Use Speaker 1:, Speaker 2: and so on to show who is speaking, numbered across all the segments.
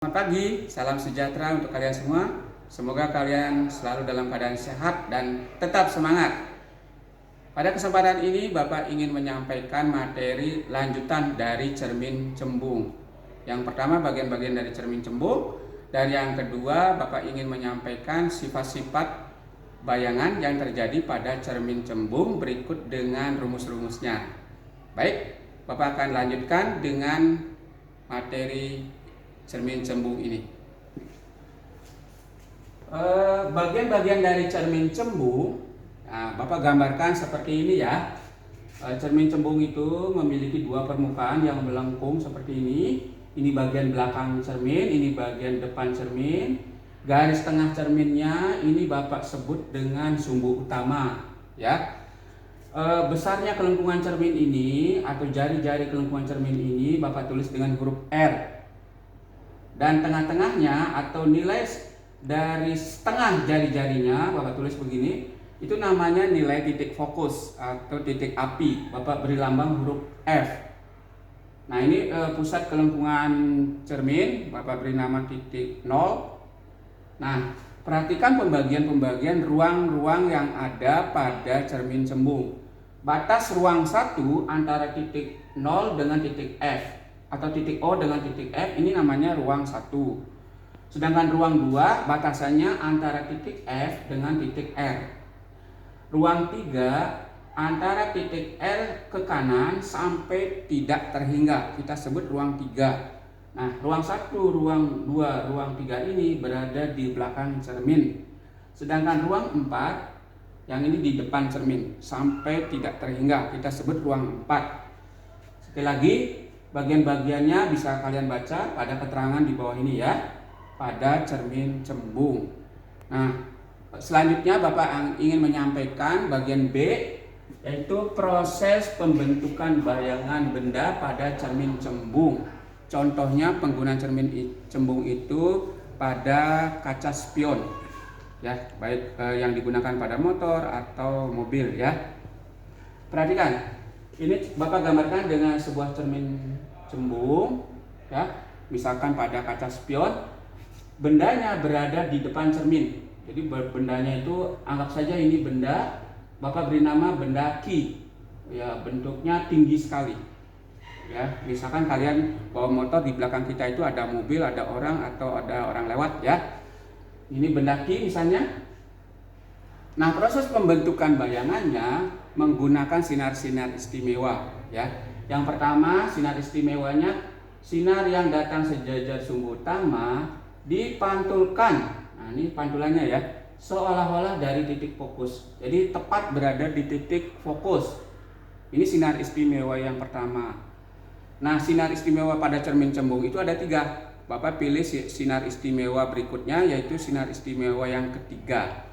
Speaker 1: Selamat pagi, salam sejahtera untuk kalian semua. Semoga kalian selalu dalam keadaan sehat dan tetap semangat. Pada kesempatan ini Bapak ingin menyampaikan materi lanjutan dari cermin cembung. Yang pertama bagian-bagian dari cermin cembung, dan yang kedua Bapak ingin menyampaikan sifat-sifat bayangan yang terjadi pada cermin cembung berikut dengan rumus-rumusnya. Baik, Bapak akan lanjutkan dengan materi cermin cembung ini. Bagian-bagian dari cermin cembung, nah, Bapak gambarkan seperti ini ya. Cermin cembung itu memiliki dua permukaan yang melengkung seperti ini. Ini bagian belakang cermin, ini bagian depan cermin. Garis tengah cerminnya ini Bapak sebut dengan sumbu utama, ya. Besarnya kelengkungan cermin ini atau jari-jari kelengkungan cermin ini Bapak tulis dengan huruf R. Dan tengah-tengahnya atau nilai dari setengah jari-jarinya Bapak tulis begini, itu namanya nilai titik fokus atau titik api. Bapak beri lambang huruf F. Nah ini pusat kelengkungan cermin, Bapak beri nama titik 0. Nah perhatikan pembagian-pembagian ruang-ruang yang ada pada cermin cembung. Batas ruang 1 antara titik 0 dengan titik F atau titik O dengan titik F ini namanya ruang 1. Sedangkan ruang 2 batasannya antara titik F dengan titik R. Ruang 3 antara titik R ke kanan sampai tidak terhingga, kita sebut ruang 3. Nah, ruang 1, ruang 2, ruang 3 ini berada di belakang cermin. Sedangkan ruang 4 yang ini di depan cermin sampai tidak terhingga, kita sebut ruang 4. Sekali lagi, bagian-bagiannya bisa kalian baca pada keterangan di bawah ini ya, pada cermin cembung. Nah, selanjutnya Bapak ingin menyampaikan bagian B, yaitu proses pembentukan bayangan benda pada cermin cembung. Contohnya penggunaan cermin cembung itu pada kaca spion, ya, baik yang digunakan pada motor atau mobil ya. Perhatikan. Ini Bapak gambarkan dengan sebuah cermin cembung, ya. Misalkan pada kaca spion, bendanya berada di depan cermin. Jadi bendanya itu anggap saja ini benda, Bapak beri nama benda ki. Ya, bentuknya tinggi sekali. Ya, misalkan kalian bawa motor, di belakang kita itu ada mobil, ada orang atau ada orang lewat ya. Ini benda ki misalnya. Nah, proses pembentukan bayangannya menggunakan sinar-sinar istimewa ya. Yang pertama, sinar istimewanya, sinar yang datang sejajar sumbu utama dipantulkan. Nah, ini pantulannya ya, seolah-olah dari titik fokus. Jadi tepat berada di titik fokus. Ini sinar istimewa yang pertama. Nah, sinar istimewa pada cermin cembung itu ada 3. Bapak pilih sinar istimewa berikutnya, yaitu sinar istimewa yang ketiga.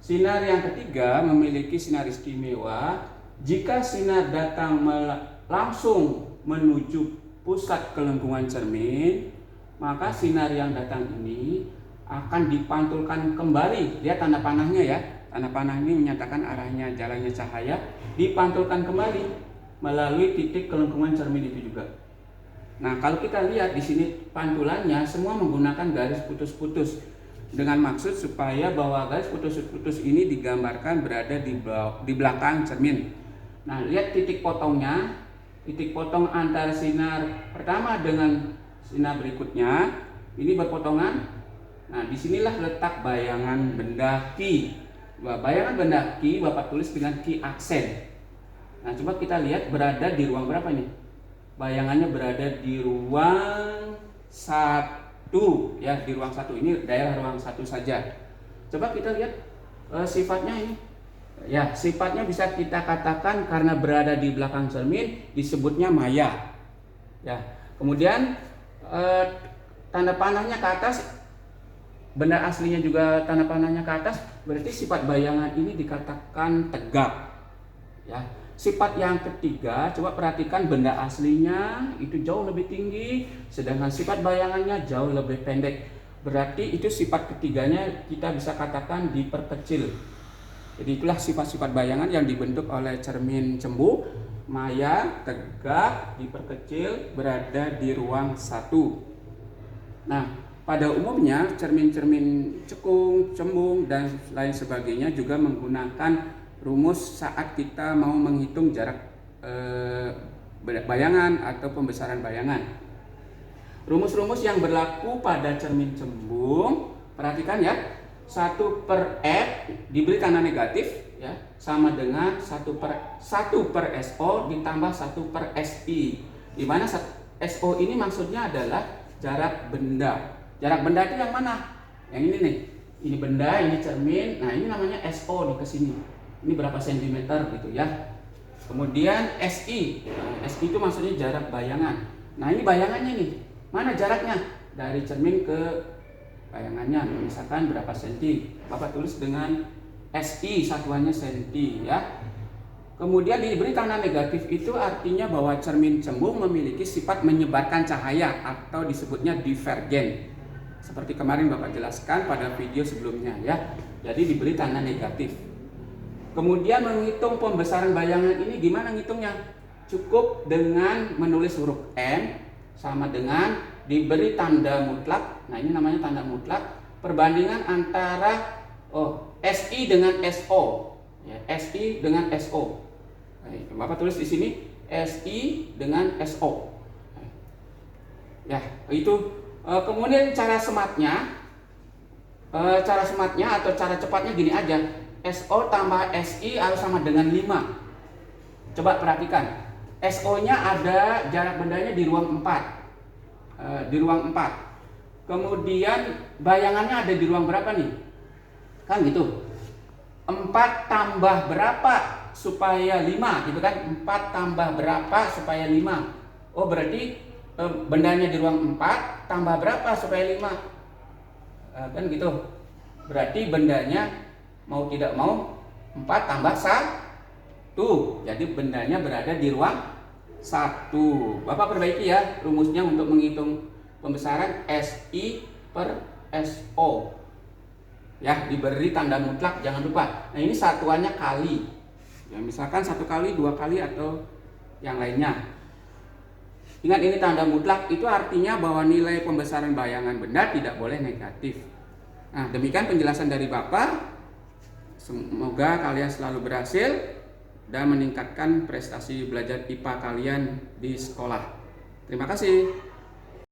Speaker 1: Sinar yang ketiga memiliki sinar istimewa jika sinar datang langsung menuju pusat kelengkungan cermin, maka sinar yang datang ini akan dipantulkan kembali. Lihat tanda panahnya ya. Tanda panah ini menyatakan arahnya jalannya cahaya, dipantulkan kembali melalui titik kelengkungan cermin itu juga. Nah, kalau kita lihat di sini pantulannya semua menggunakan garis putus-putus, dengan maksud supaya bahwa garis putus-putus ini digambarkan berada di belakang cermin. Nah, lihat titik potongnya, titik potong antara sinar pertama dengan sinar berikutnya ini berpotongan. Nah, disinilah letak bayangan benda ki. Bayangan benda ki Bapak tulis dengan ki aksen. Nah, coba kita lihat berada di ruang berapa nih? Bayangannya berada di ruang 1. Ya, di ruang 1 ini daerah ruang 1 saja. Coba kita lihat sifatnya ini. Ya, sifatnya bisa kita katakan karena berada di belakang cermin disebutnya maya. Ya. Kemudian tanda panahnya ke atas, benda aslinya juga tanda panahnya ke atas, berarti sifat bayangan ini dikatakan tegak. Ya. Sifat yang ketiga, coba perhatikan benda aslinya itu jauh lebih tinggi, sedangkan sifat bayangannya jauh lebih pendek. Berarti itu sifat ketiganya kita bisa katakan diperkecil. Jadi itulah sifat-sifat bayangan yang dibentuk oleh cermin cembung. Maya, tegak, diperkecil, berada di ruang 1. Nah, pada umumnya cermin-cermin cekung, cembung, dan lain sebagainya juga menggunakan rumus saat kita mau menghitung jarak bayangan atau pembesaran bayangan. Rumus-rumus yang berlaku pada cermin cembung, perhatikan ya, 1/F diberi tanda negatif ya, sama dengan 1/SO ditambah 1/SI. Di mana SO ini maksudnya adalah jarak benda. Jarak benda itu yang mana? Yang ini nih. Ini benda, ini cermin. Nah, ini namanya SO nih ke sini. Ini berapa sentimeter gitu ya. Kemudian SI. Nah, SI itu maksudnya jarak bayangan. Nah, ini bayangannya nih. Mana jaraknya? Dari cermin ke bayangannya. Misalkan berapa senti. Bapak tulis dengan SI, satuannya senti ya. Kemudian diberi tanda negatif itu artinya bahwa cermin cembung memiliki sifat menyebarkan cahaya atau disebutnya divergen. Seperti kemarin Bapak jelaskan pada video sebelumnya ya. Jadi diberi tanda negatif. Kemudian menghitung pembesaran bayangan ini gimana ngitungnya? Cukup dengan menulis huruf M sama dengan diberi tanda mutlak. Nah, ini namanya tanda mutlak. Perbandingan antara SI dengan SO. Ya, SI dengan SO. Bapak tulis di sini SI dengan SO. Ya, itu. Kemudian cara sematnya atau cara cepatnya gini aja. SO tambah SI harus sama dengan 5. Coba perhatikan. SO-nya ada jarak bendanya di ruang 4. Di ruang 4. Kemudian bayangannya ada di ruang berapa nih? Kan gitu. 4 tambah berapa supaya 5 gitu kan? 4 tambah berapa supaya 5? Oh, berarti bendanya di ruang 4 tambah berapa supaya 5? Kan gitu. Berarti bendanya mau tidak mau 4 tambah 1. Jadi bendanya berada di ruang 1. Bapak perbaiki ya rumusnya untuk menghitung pembesaran SI/SO. Ya, diberi tanda mutlak, jangan lupa. Nah, ini satuannya kali. Ya, misalkan 1 kali, 2 kali atau yang lainnya. Ingat, ini tanda mutlak itu artinya bahwa nilai pembesaran bayangan benda tidak boleh negatif. Nah, demikian penjelasan dari Bapak. Semoga kalian selalu berhasil dan meningkatkan prestasi belajar IPA kalian di sekolah. Terima kasih.